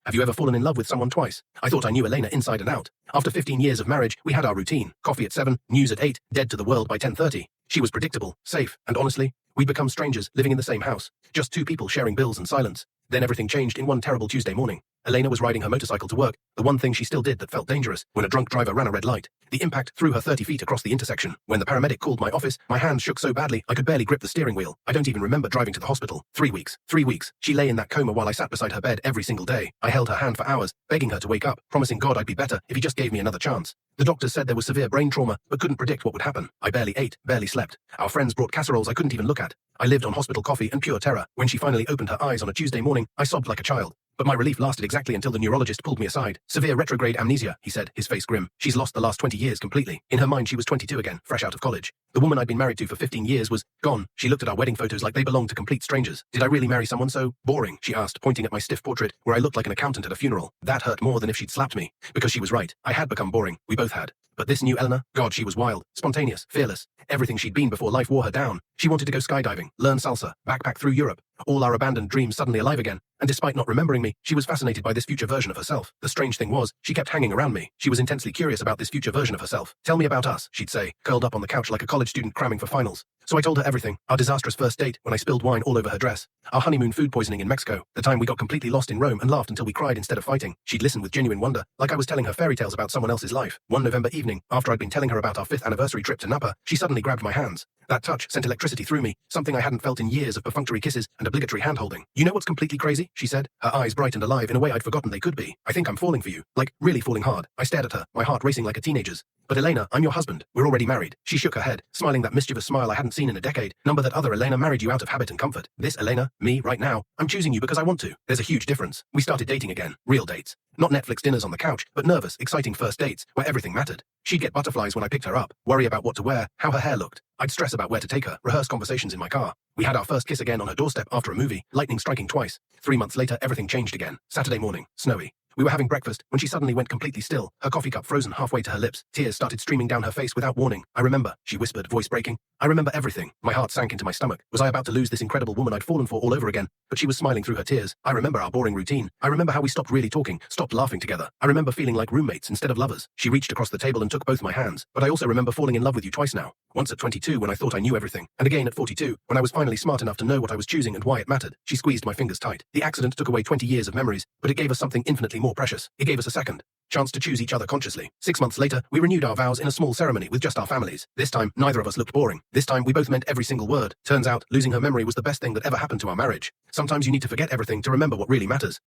Have you ever fallen in love with someone twice? I thought I knew Elena inside and out. After 15 years of marriage, we had our routine. Coffee at 7, news at 8, dead to the world by 10:30. She was predictable, safe, and honestly, we'd become strangers, living in the same house. Just two people sharing bills and silence. Then everything changed in one terrible Tuesday morning. Elena was riding her motorcycle to work, the one thing she still did that felt dangerous, when a drunk driver ran a red light. The impact threw her 30 feet across the intersection. When the paramedic called my office, my hands shook so badly I could barely grip the steering wheel. I don't even remember driving to the hospital. 3 weeks. 3 weeks. She lay in that coma while I sat beside her bed every single day. I held her hand for hours, begging her to wake up, promising God I'd be better if he just gave me another chance. The doctors said there was severe brain trauma, but couldn't predict what would happen. I barely ate, barely slept. Our friends brought casseroles I couldn't even look at. I lived on hospital coffee and pure terror. When she finally opened her eyes on a Tuesday morning, I sobbed like a child. But my relief lasted exactly until the neurologist pulled me aside. Severe retrograde amnesia, he said, his face grim. She's lost the last 20 years completely. In her mind, she was 22 again, fresh out of college. The woman I'd been married to for 15 years was gone. She looked at our wedding photos like they belonged to complete strangers. Did I really marry someone so boring? She asked, pointing at my stiff portrait, where I looked like an accountant at a funeral. That hurt more than if she'd slapped me. Because she was right. I had become boring. We both had. But this new Eleanor, God, she was wild, spontaneous, fearless. Everything she'd been before life wore her down. She wanted to go skydiving, learn salsa, backpack through Europe. All our abandoned dreams suddenly alive again. And despite not remembering me, she was fascinated by this future version of herself. The strange thing was, she kept hanging around me. She was intensely curious about this future version of herself. Tell me about us, she'd say, curled up on the couch like a college student cramming for finals. So I told her everything. Our disastrous first date, when I spilled wine all over her dress. Our honeymoon food poisoning in Mexico. The time we got completely lost in Rome and laughed until we cried instead of fighting. She'd listen with genuine wonder, like I was telling her fairy tales about someone else's life. One November evening, after I'd been telling her about our 5th anniversary trip to Napa, she suddenly grabbed my hands. That touch sent electricity through me, something I hadn't felt in years of perfunctory kisses and obligatory hand-holding. You know what's completely crazy? She said, her eyes bright and alive in a way I'd forgotten they could be. I think I'm falling for you. Like, really falling hard. I stared at her, my heart racing like a teenager's. But Elena, I'm your husband. We're already married. She shook her head, smiling that mischievous smile I hadn't seen in a decade. Number that other Elena married you out of habit and comfort. This Elena, me, right now, I'm choosing you because I want to. There's a huge difference. We started dating again. Real dates. Not Netflix dinners on the couch, but nervous, exciting first dates, where everything mattered. She'd get butterflies when I picked her up, worry about what to wear, how her hair looked. I'd stress about where to take her, rehearse conversations in my car. We had our first kiss again on her doorstep after a movie, lightning striking twice. 3 months later, everything changed again. Saturday morning, snowy. We were having breakfast when she suddenly went completely still, her coffee cup frozen halfway to her lips. Tears started streaming down her face without warning. I remember, she whispered, voice breaking. I remember everything. My heart sank into my stomach. Was I about to lose this incredible woman I'd fallen for all over again? But she was smiling through her tears. I remember our boring routine. I remember how we stopped really talking, stopped laughing together. I remember feeling like roommates instead of lovers. She reached across the table and took both my hands. But I also remember falling in love with you twice now. Once at 22 when I thought I knew everything. And again at 42 when I was finally smart enough to know what I was choosing and why it mattered. She squeezed my fingers tight. The accident took away 20 years of memories, but it gave us something infinitely more precious. It gave us a second chance to choose each other consciously. 6 months later, we renewed our vows in a small ceremony with just our families. This time, neither of us looked boring. This time, we both meant every single word. Turns out, losing her memory was the best thing that ever happened to our marriage. Sometimes you need to forget everything to remember what really matters.